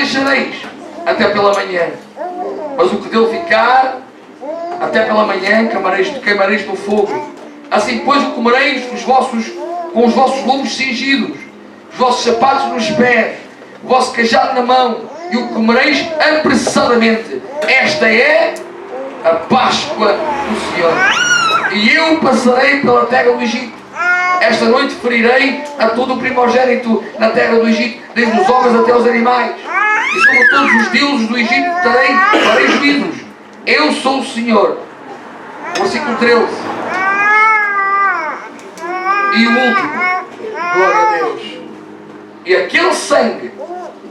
deixareis até pela manhã, mas o que dele ficar até pela manhã queimareis no fogo. Assim depois o comereis com os vossos lombos cingidos, os vossos sapatos nos pés, o vosso cajado na mão, e o comereis apressadamente. Esta é a Páscoa do Senhor. E eu passarei pela terra do Egito. Esta noite ferirei a todo o primogênito na terra do Egito, desde os homens até os animais. E sobre todos os deuses do Egito farei juízos. Eu sou o Senhor. Versículo 13. E o último. Glória a Deus. E aquele sangue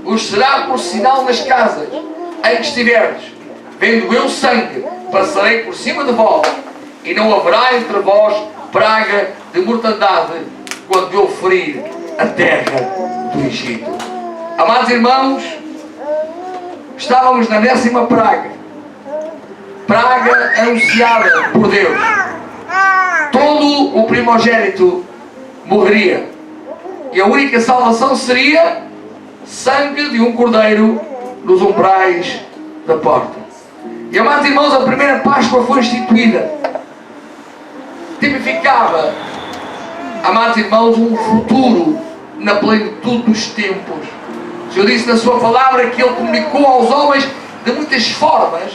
vos será por sinal nas casas em que estiverdes. Vendo eu sangue, passarei por cima de vós, e não haverá entre vós praga de mortandade quando eu ferir a terra do Egito. Amados irmãos, estávamos na 10ª praga. Praga anunciada por Deus. Todo o primogênito morreria. E a única salvação seria sangue de um cordeiro nos umbrais da porta. E, amados irmãos, a primeira Páscoa foi instituída. Tipificava, amados irmãos, um futuro na plenitude dos tempos. O Senhor disse na sua palavra que Ele comunicou aos homens de muitas formas,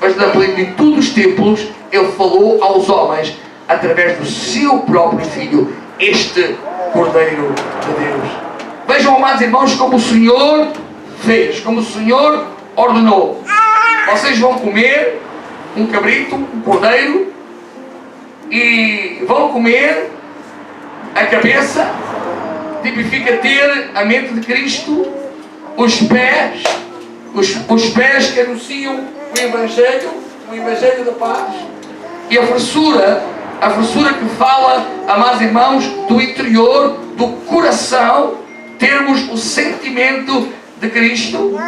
mas na plenitude dos tempos Ele falou aos homens através do seu próprio Filho, este Cordeiro de Deus. Vejam, amados irmãos, como o Senhor fez, como o Senhor ordenou. Vocês vão comer um cabrito, um cordeiro, e vão comer a cabeça, tipifica ter a mente de Cristo, os pés que anunciam o Evangelho da paz, e a fressura que fala, amados irmãos, do interior, do coração, termos o sentimento de Cristo.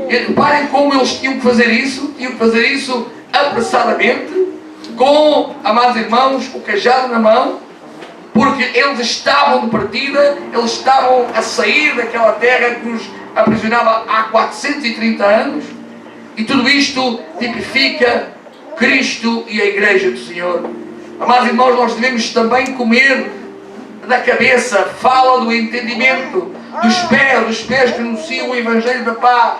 E reparem como eles tinham que fazer isso apressadamente, com, amados irmãos, o cajado na mão, porque eles estavam de partida, eles estavam a sair daquela terra que os aprisionava há 430 anos, e tudo isto tipifica Cristo e a Igreja do Senhor. Amados irmãos, nós devemos também comer da cabeça, fala do entendimento, dos pés que anunciam o Evangelho da paz.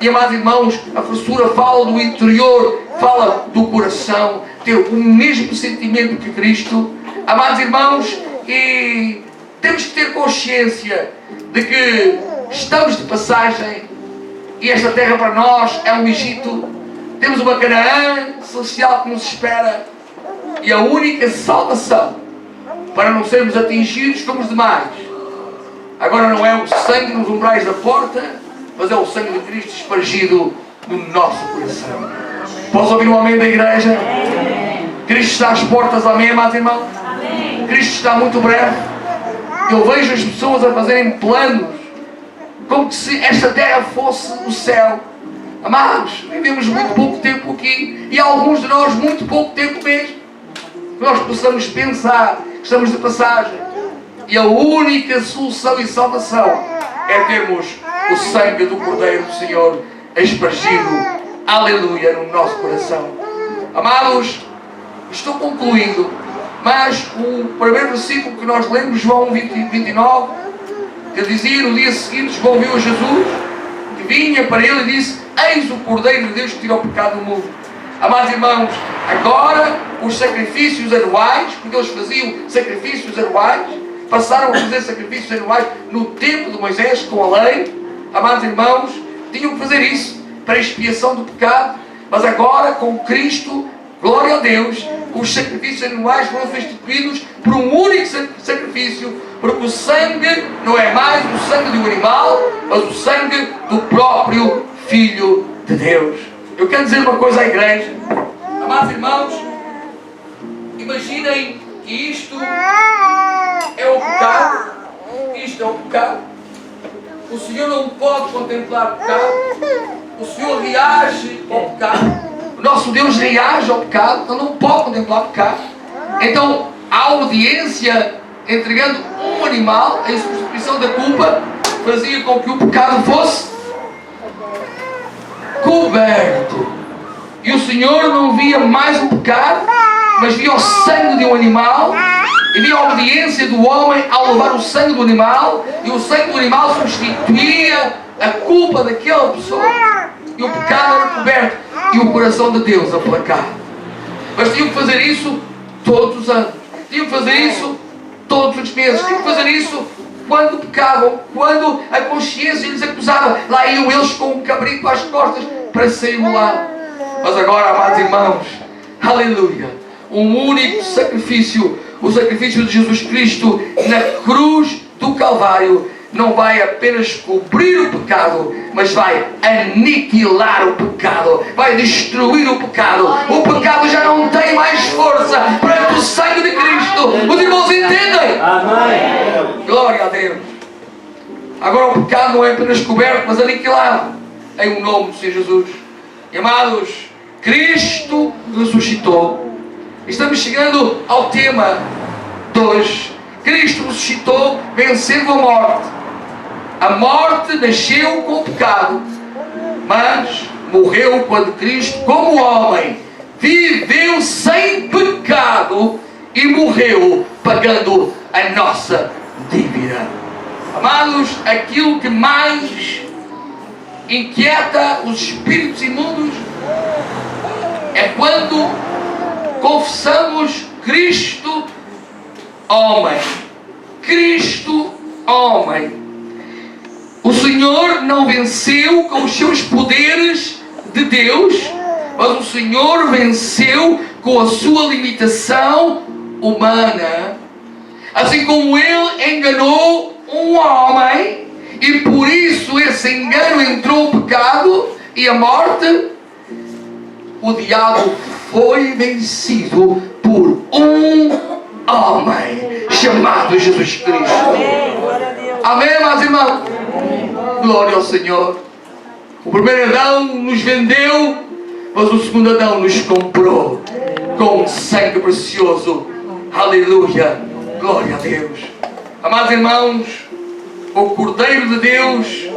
E, amados irmãos, a fressura fala do interior, fala do coração, ter o mesmo sentimento que Cristo. Amados irmãos, e temos que ter consciência de que estamos de passagem e esta terra para nós é um Egito. Temos uma Canaã celestial que nos espera, e a única salvação para não sermos atingidos como os demais agora não é o sangue nos umbrais da porta, mas é o sangue de Cristo espargido no nosso coração. Posso ouvir um amém da igreja? Cristo está às portas, amém, amados irmãos? Cristo está muito breve. Eu vejo as pessoas a fazerem planos como se esta terra fosse o céu. Amados, vivemos muito pouco tempo aqui, e alguns de nós muito pouco tempo mesmo. Nós possamos pensar que estamos de passagem, e a única solução e salvação é termos o sangue do Cordeiro do Senhor espargido, aleluia, no nosso coração. Amados, estou concluindo, mas o primeiro versículo que nós lemos, João 29, que dizia: no dia seguinte João viu Jesus que vinha para ele e disse: eis o Cordeiro de Deus que tira o pecado do mundo. Amados irmãos, agora os sacrifícios anuais, porque eles faziam sacrifícios anuais, passaram a fazer sacrifícios anuais no tempo de Moisés, com a lei. Amados irmãos, tinham que fazer isso para expiação do pecado, mas agora com Cristo, glória a Deus, os sacrifícios anuais foram substituídos por um único sacrifício, porque o sangue não é mais o sangue de um animal, mas o sangue do próprio Filho de Deus. Eu quero dizer uma coisa à igreja, amados irmãos, imaginem que isto é o pecado, isto é o pecado. O Senhor não pode contemplar o pecado, o Senhor reage ao pecado, o nosso Deus reage ao pecado, Ele não pode contemplar o pecado. Então a audiência entregando um animal em substituição da culpa fazia com que o pecado fosse descoberto. E o Senhor não via mais o pecado, mas via o sangue de um animal, e via a obediência do homem ao levar o sangue do animal, e o sangue do animal substituía a culpa daquela pessoa, e o pecado era coberto, e o coração de Deus aplacado. Mas tinham que fazer isso todos os anos, tinham que fazer isso todos os meses, tinham que fazer isso quando pecavam, quando a consciência lhes acusava. Lá iam eles com um cabrito às costas para ser imolado. Mas agora, amados irmãos, aleluia, um único sacrifício, o sacrifício de Jesus Cristo na cruz do Calvário, não vai apenas cobrir o pecado, mas vai aniquilar o pecado, vai destruir o pecado. O pecado já não tem mais força perante o sangue de Cristo. Os irmãos entendem? Amém. Glória a Deus. Agora o pecado não é apenas coberto, mas aniquilado em o nome do Senhor Jesus. E, amados, Cristo ressuscitou. Estamos chegando ao tema 2. Cristo ressuscitou vencendo a morte. A morte nasceu com o pecado, mas morreu quando Cristo, como homem, viveu sem pecado e morreu pagando a nossa dívida. Amados, aquilo que mais inquieta os espíritos imundos é quando confessamos Cristo homem. Cristo homem. O Senhor não venceu com os seus poderes de Deus, mas o Senhor venceu com a sua limitação humana. Assim como Ele enganou um homem, e por isso esse engano entrou o pecado e a morte, o diabo foi vencido por um homem chamado Jesus Cristo. Amém, meus irmãos? Glória ao Senhor. O primeiro Adão nos vendeu, mas o segundo Adão nos comprou com sangue precioso. Aleluia. Glória a Deus. Amados irmãos, o Cordeiro de Deus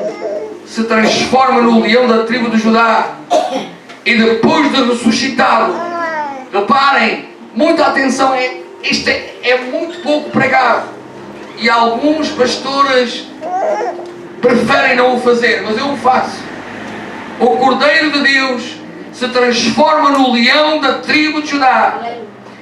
se transforma no leão da tribo de Judá, e depois de ressuscitado, reparem, muita atenção, isto é muito pouco pregado, e alguns pastores preferem não o fazer, mas eu o faço. O Cordeiro de Deus se transforma no leão da tribo de Judá,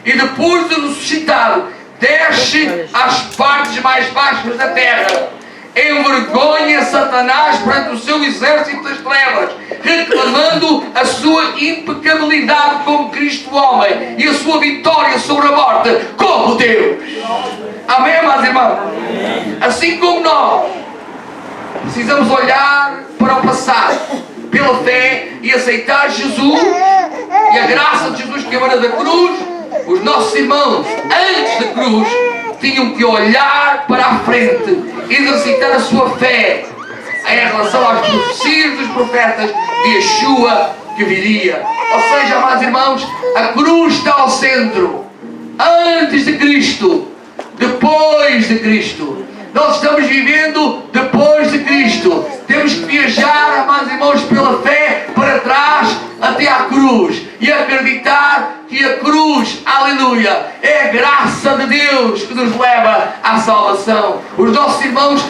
e depois de ressuscitado, desce às partes mais baixas da terra, envergonha Satanás perante o seu exército das trevas, reclamando a sua impecabilidade como Cristo homem e a sua vitória sobre a morte como Deus. Amém, meus irmãos? Assim como nós precisamos olhar para o passado pela fé e aceitar Jesus e a graça de Jesus que emana da cruz, os nossos irmãos antes da cruz tinham que olhar para a frente e exercitar a sua fé em relação às profecias dos profetas de Yeshua que viria. Ou seja, amados irmãos, a cruz está ao centro. Antes de Cristo, depois de Cristo. Nós estamos vivendo depois de Cristo. Temos que viajar, amados irmãos, pela fé para trás até à cruz e acreditar que a cruz, aleluia, é a graça de Deus que nos leva à salvação. Os nossos irmãos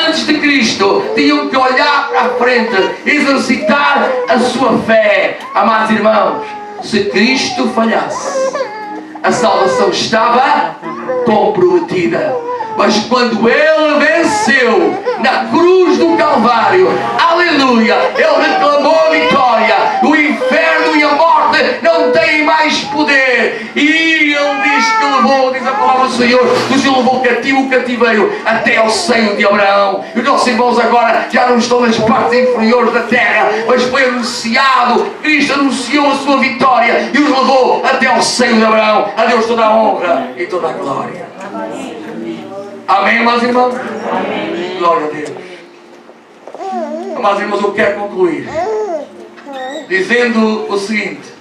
antes de Cristo tinham que olhar para a frente, exercitar a sua fé. Amados irmãos, se Cristo falhasse, a salvação estava comprometida. Mas quando Ele venceu na cruz do Calvário, aleluia, Ele reclamou a vitória. O inferno e a morte não têm mais poder. E Ele diz que levou, diz a palavra do Senhor, nos levou cativo o cativeiro até ao seio de Abraão. E os nossos irmãos agora já não estão nas partes inferiores da terra, mas foi anunciado, Cristo anunciou a sua vitória e os levou até ao seio de Abraão. A Deus toda a honra e toda a glória. Amém, meus irmãos? Amém. Glória a Deus. Amados irmãos, eu quero concluir dizendo o seguinte: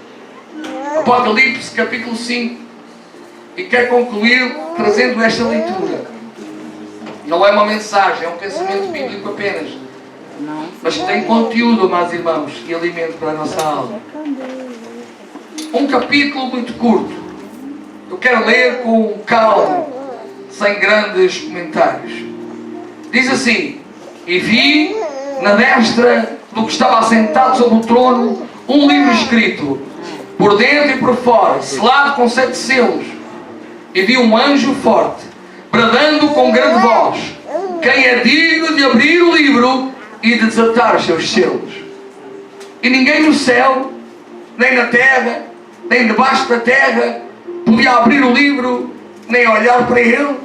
Apocalipse capítulo 5, e quero concluir trazendo esta leitura. Não é uma mensagem, é um pensamento bíblico apenas. mas que tem conteúdo, amados irmãos, e alimento para a nossa alma. Um capítulo muito curto. Eu quero ler com calma, sem grandes comentários. Diz assim: e vi na destra do que estava assentado sobre o trono um livro escrito, por dentro e por fora, selado com 7 selos. E vi um anjo forte, bradando com grande voz: quem é digno de abrir o livro e de desatar os seus selos? E ninguém no céu, nem na terra, nem debaixo da terra, podia abrir o livro, nem olhar para ele.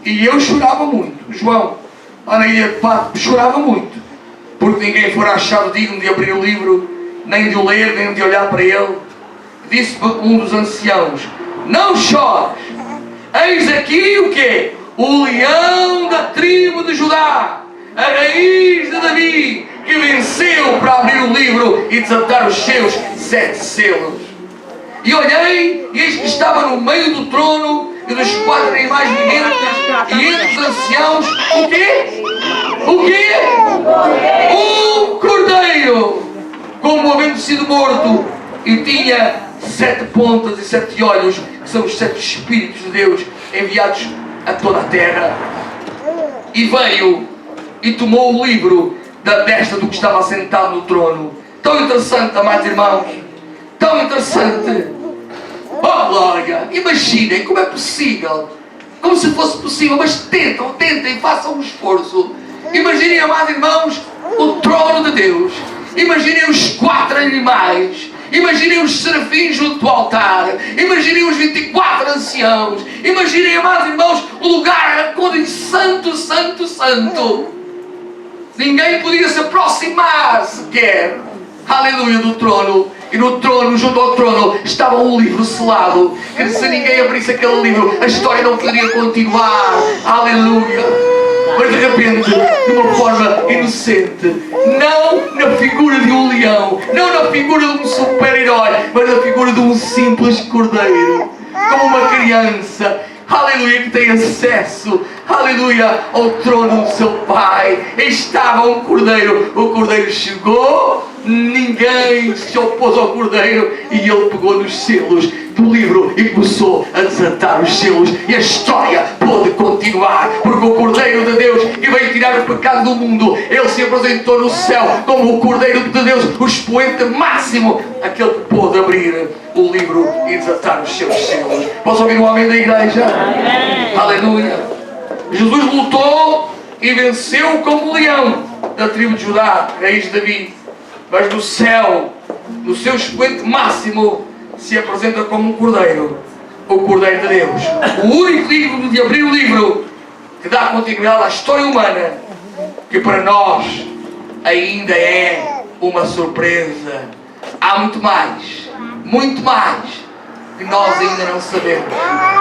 E eu chorava muito. João, lá na ilha de Patmos, chorava muito, porque ninguém fora achado digno de abrir o livro, nem de o ler, nem de olhar para ele. Disse-me um dos anciãos: não chores, eis aqui o quê? O leão da tribo de Judá, a raiz de Davi, que venceu para abrir o livro e desatar os seus 7 selos. E olhei, e eis que estava no meio do trono e dos 4 animais viventes, e entre os anciãos, o quê? O quê? Um cordeiro, como havendo sido morto, e tinha 7 pontas e 7 olhos, que são os 7 Espíritos de Deus enviados a toda a terra. E veio e tomou o livro da destra do que estava assentado no trono. Tão interessante, amados irmãos, tão interessante. Oh glória! Imaginem como é possível, como se fosse possível, mas tentem, façam um esforço. Imaginem, amados irmãos, o trono de Deus. Imaginem os 4 animais. Imaginem os serafins junto ao altar. Imaginem os 24 anciãos. Imaginem, amados irmãos, o lugar onde diz santo, santo, santo. Ninguém podia se aproximar sequer, aleluia, do trono. E no trono, junto ao trono, estava um livro selado, que se ninguém abrisse aquele livro, a história não poderia continuar. Aleluia. Mas de repente, de uma forma inocente, não na figura de um leão, não na figura de um super-herói, mas na figura de um simples cordeiro, como uma criança, aleluia, que tem acesso, aleluia, ao trono do seu pai. Estava um cordeiro, o cordeiro chegou, ninguém se opôs ao cordeiro, e ele pegou nos selos do livro e começou a desatar os selos, e a história pôde continuar, porque o Cordeiro de Deus, que veio tirar o pecado do mundo, ele se apresentou no céu como o Cordeiro de Deus, o expoente máximo, aquele que pôde abrir o livro e desatar os seus selos. Posso ouvir um amém da igreja? Amém. Aleluia. Jesus lutou e venceu como leão da tribo de Judá, raiz de Davi, mas no céu, no seu expoente máximo, se apresenta como um cordeiro, o Cordeiro de Deus, o único digno de abrir o livro, que dá continuidade à história humana, que para nós ainda é uma surpresa. Há muito mais, que nós ainda não sabemos,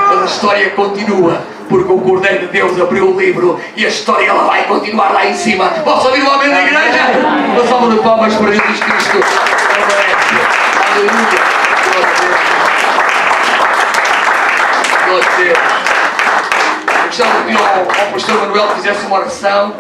mas a história continua, porque o Cordeiro de Deus abriu o livro e a história ela vai continuar lá em cima. Posso ouvir o amém da igreja? Uma salva de palmas para Jesus Cristo. Aleluia. Glória a Deus. Eu gostava de pedir ao pastor Manuel que fizesse uma oração.